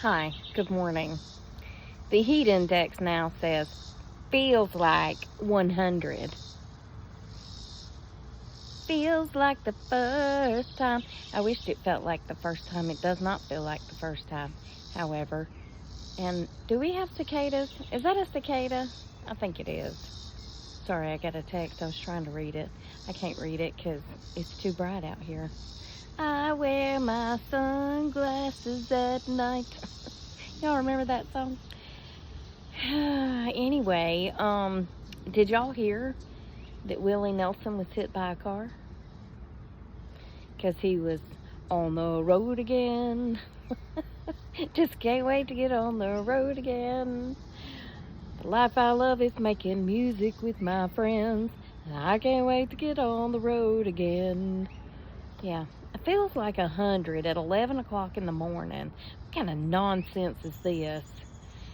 Hi, good morning. The heat index now says feels like 100. Feels like the first time. I wished it felt like the first time. It does not feel like the first time, however. And do we have cicadas? Is that a cicada? I think it is. Sorry, I got a text. I was trying to read it. I can't read it because it's too bright out here. I wear my sunglasses at night. Y'all remember that song? Anyway, did y'all hear that Willie Nelson was hit by a car? Because he was on the road again. Just can't wait to get on the road again. The life I love is making music with my friends. And I can't wait to get on the road again. Yeah, it feels like 100 at 11 o'clock in the morning. What kind of nonsense is this?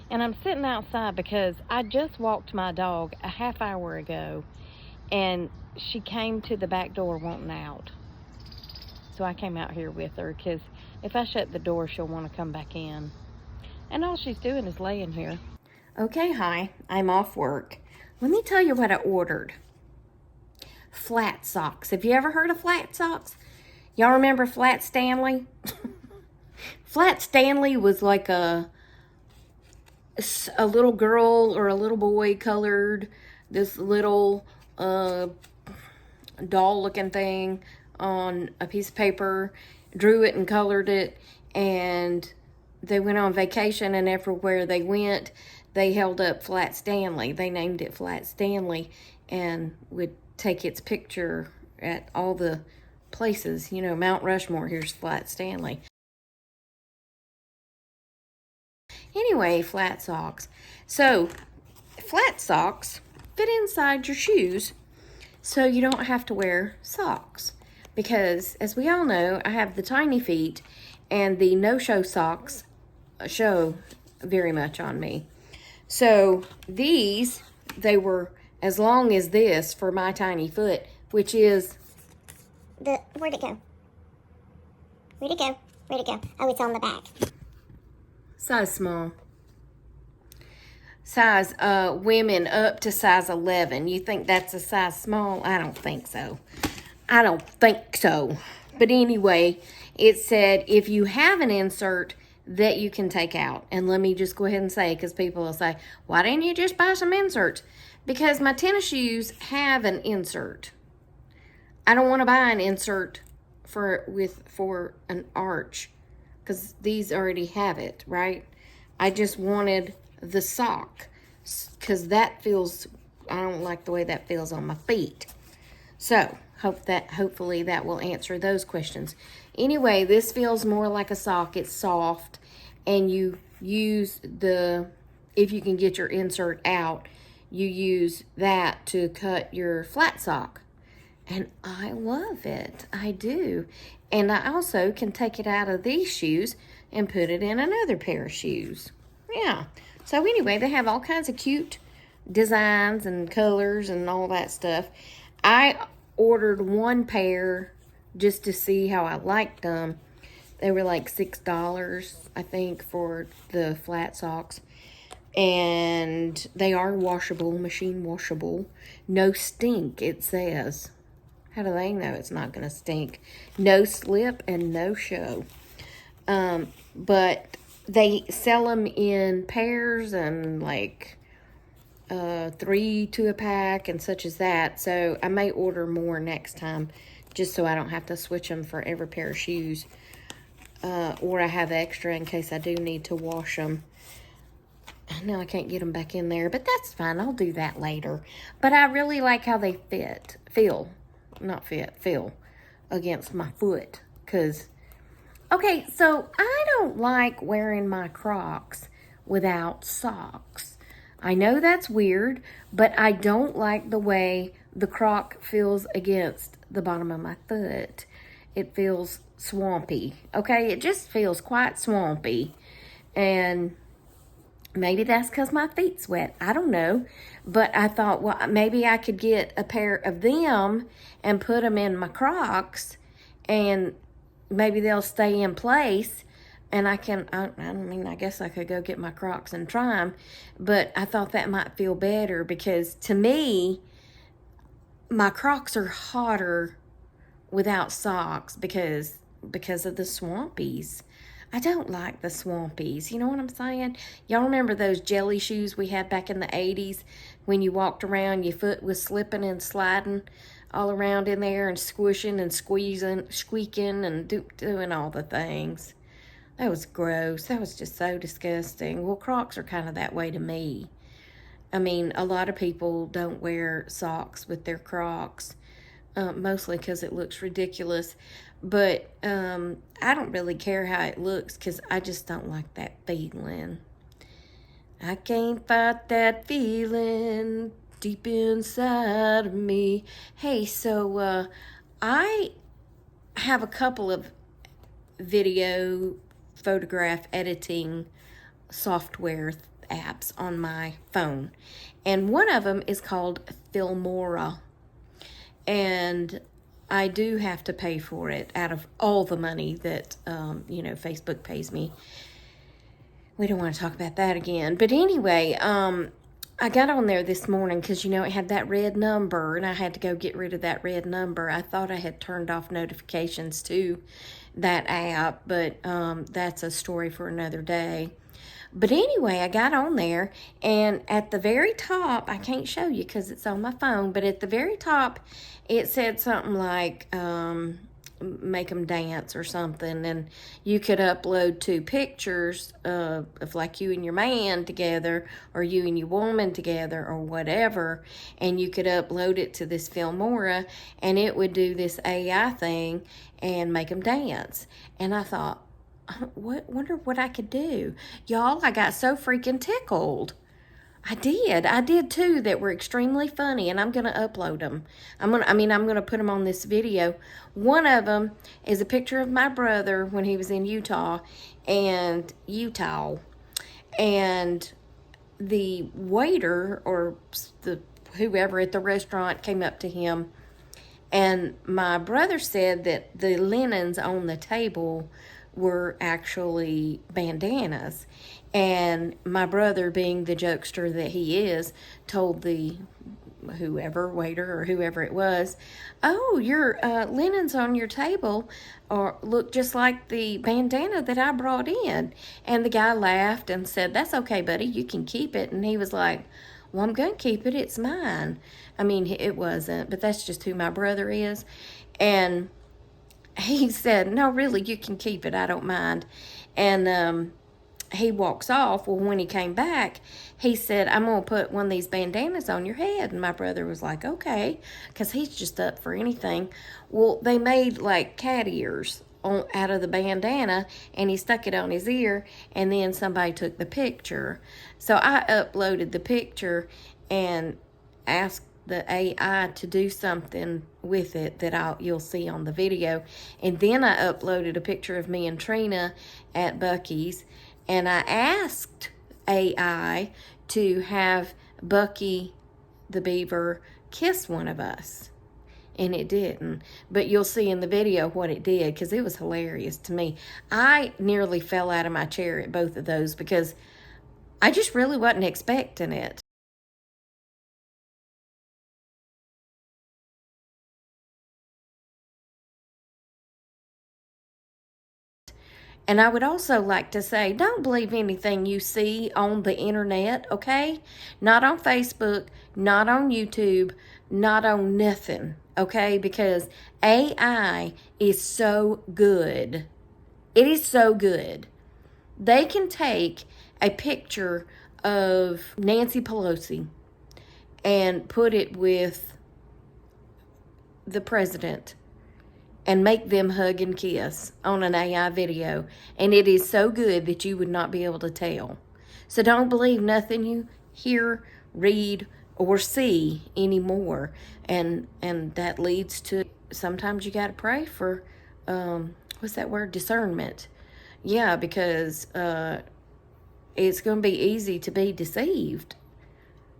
And I'm sitting outside because I just walked my dog a half hour ago, and she came to the back door wanting out. So I came out here with her because if I shut the door, she'll want to come back in. And all she's doing is laying here. Okay, hi, I'm off work. Let me tell you what I ordered. Flat socks. Have you ever heard of flat socks? Y'all remember Flat Stanley? Flat Stanley was like a little girl or a little boy colored this little doll looking thing on a piece of paper, drew it and colored it, and they went on vacation, and everywhere they went they held up Flat Stanley. They named it Flat Stanley and would take its picture at all the places. You know, Mount Rushmore, here's Flat Stanley. Anyway, flat socks. So, flat socks fit inside your shoes so you don't have to wear socks. Because, as we all know, I have the tiny feet and the no-show socks show very much on me. So, these, they were as long as this for my tiny foot, which is... Where'd it go? Where'd it go? Where'd it go? Oh, it's on the back. Size small. Size women up to size 11. You think that's a size small? I don't think so. I don't think so. But anyway, it said if you have an insert that you can take out. And let me just go ahead and say, because people will say, why didn't you just buy some inserts? Because my tennis shoes have an insert. I don't want to buy an insert for an arch, because these already have it, right? I just wanted the sock, because that feels, I don't like the way that feels on my feet. So, hopefully that will answer those questions. Anyway, this feels more like a sock. It's soft, and you use if you can get your insert out, you use that to cut your flat sock. And I love it. I do. And I also can take it out of these shoes and put it in another pair of shoes. Yeah. So anyway, they have all kinds of cute designs and colors and all that stuff. I ordered one pair just to see how I liked them. They were like $6, I think, for the flat socks. And they are washable, machine washable. No stink, it says. How do they know it's not going to stink? No slip and no show. But they sell them in pairs and like 3 to a pack and such as that. So I may order more next time just so I don't have to switch them for every pair of shoes. Or I have extra in case I do need to wash them. Now I can't get them back in there, but that's fine. I'll do that later. But I really like how they feel against my foot. Okay, so I don't like wearing my Crocs without socks. I know that's weird, but I don't like the way the Croc feels against the bottom of my foot. It feels swampy, okay? It just feels quite swampy, and maybe that's because my feet's wet. I don't know. But I thought, well, maybe I could get a pair of them and put them in my Crocs, and maybe they'll stay in place And I mean, I guess I could go get my Crocs and try them, but I thought that might feel better because to me, my Crocs are hotter without socks because of the swampies. I don't like the swampies. You know what I'm saying? Y'all remember those jelly shoes we had back in the 80s when you walked around, your foot was slipping and sliding all around in there and squishing and squeezing, squeaking and doing all the things. That was gross. That was just so disgusting. Well, Crocs are kind of that way to me. I mean, a lot of people don't wear socks with their Crocs, mostly because it looks ridiculous. But I don't really care how it looks because I just don't like that feeling. I can't fight that feeling deep inside of me. Hey, so I have a couple of video photograph editing software apps on my phone, and one of them is called Filmora, and I do have to pay for it out of all the money that Facebook pays me. We don't want to talk about that again, but anyway, I got on there this morning because it had that red number, and I had to go get rid of that red number. I thought I had turned off notifications to that app, but that's a story for another day. But anyway, I got on there, and at the very top, I can't show you because it's on my phone, but at the very top, it said something like, make them dance or something, and you could upload 2 pictures of like you and your man together, or you and your woman together, or whatever, and you could upload it to this Filmora, and it would do this AI thing and make them dance. And I thought, wonder what I could do. Y'all, I got so freaking tickled. I did 2 that were extremely funny, and I'm going to upload them. I'm going to put them on this video. One of them is a picture of my brother when he was in Utah, and the waiter or the whoever at the restaurant came up to him, and my brother said that the linens on the table were actually bandanas. And my brother, being the jokester that he is, told the waiter or whoever it was, "Oh, your linens on your table look just like the bandana that I brought in." And the guy laughed and said, "That's okay, buddy, you can keep it." And he was like, "Well, I'm going to keep it. It's mine." I mean, it wasn't, but that's just who my brother is. And he said, "No, really, you can keep it. I don't mind." And he walks off. Well, when he came back, he said, "I'm going to put one of these bandanas on your head." And my brother was like, "Okay," because he's just up for anything. Well, they made like cat ears out of the bandana, and he stuck it on his ear, and then somebody took the picture. So I uploaded the picture and asked the AI to do something with it that you'll see on the video. And then I uploaded a picture of me and Trina at Buc-ee's, and I asked AI to have Bucky the beaver kiss one of us, and it didn't. But you'll see in the video what it did, because it was hilarious to me. I nearly fell out of my chair at both of those because I just really wasn't expecting it. And I would also like to say, don't believe anything you see on the internet, okay? Not on Facebook, not on YouTube, not on nothing, okay? Because AI is so good. It is so good. They can take a picture of Nancy Pelosi and put it with the president and make them hug and kiss on an AI video. And it is so good that you would not be able to tell. So don't believe nothing you hear, read, or see anymore. And that leads to, sometimes you got to pray for, what's that word? Discernment. Yeah, because it's going to be easy to be deceived.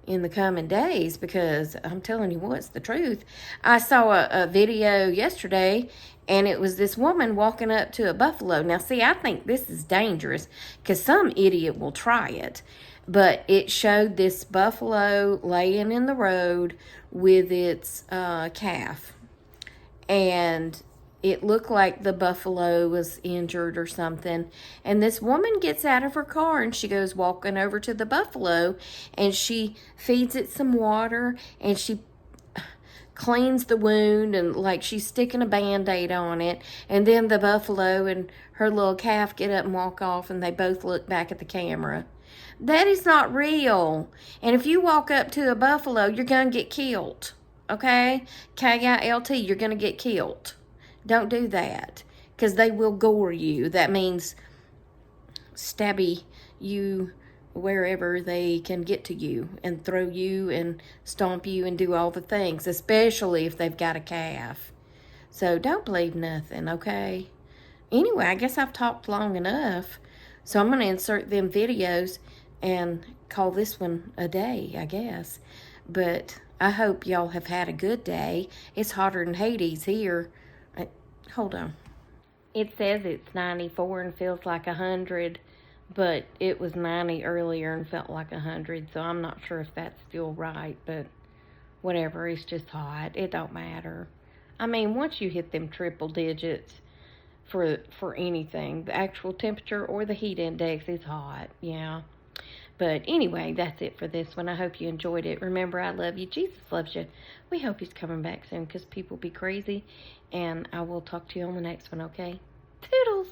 in the coming days, because I'm telling you what's the truth. I saw a video yesterday, and it was this woman walking up to a buffalo. Now, see, I think this is dangerous because some idiot will try it. But it showed this buffalo laying in the road with its calf. And it looked like the buffalo was injured or something. And this woman gets out of her car and she goes walking over to the buffalo and she feeds it some water and she cleans the wound, and like she's sticking a Band-Aid on it. And then the buffalo and her little calf get up and walk off, and they both look back at the camera. That is not real. And if you walk up to a buffalo, you're going to get killed. Okay? K-I-L-T, you're going to get killed. Don't do that, because they will gore you. That means stabby you wherever they can get to you and throw you and stomp you and do all the things, especially if they've got a calf. So don't believe nothing, okay? Anyway, I guess I've talked long enough, so I'm going to insert them videos and call this one a day, I guess. But I hope y'all have had a good day. It's hotter than Hades here. Hold on. It says it's 94 and feels like 100, but it was 90 earlier and felt like 100, so I'm not sure if that's still right, but whatever, it's just hot. It don't matter. I mean, once you hit them triple digits for anything, the actual temperature or the heat index is hot, yeah. But anyway, that's it for this one. I hope you enjoyed it. Remember, I love you. Jesus loves you. We hope he's coming back soon because people be crazy. And I will talk to you on the next one, okay? Toodles!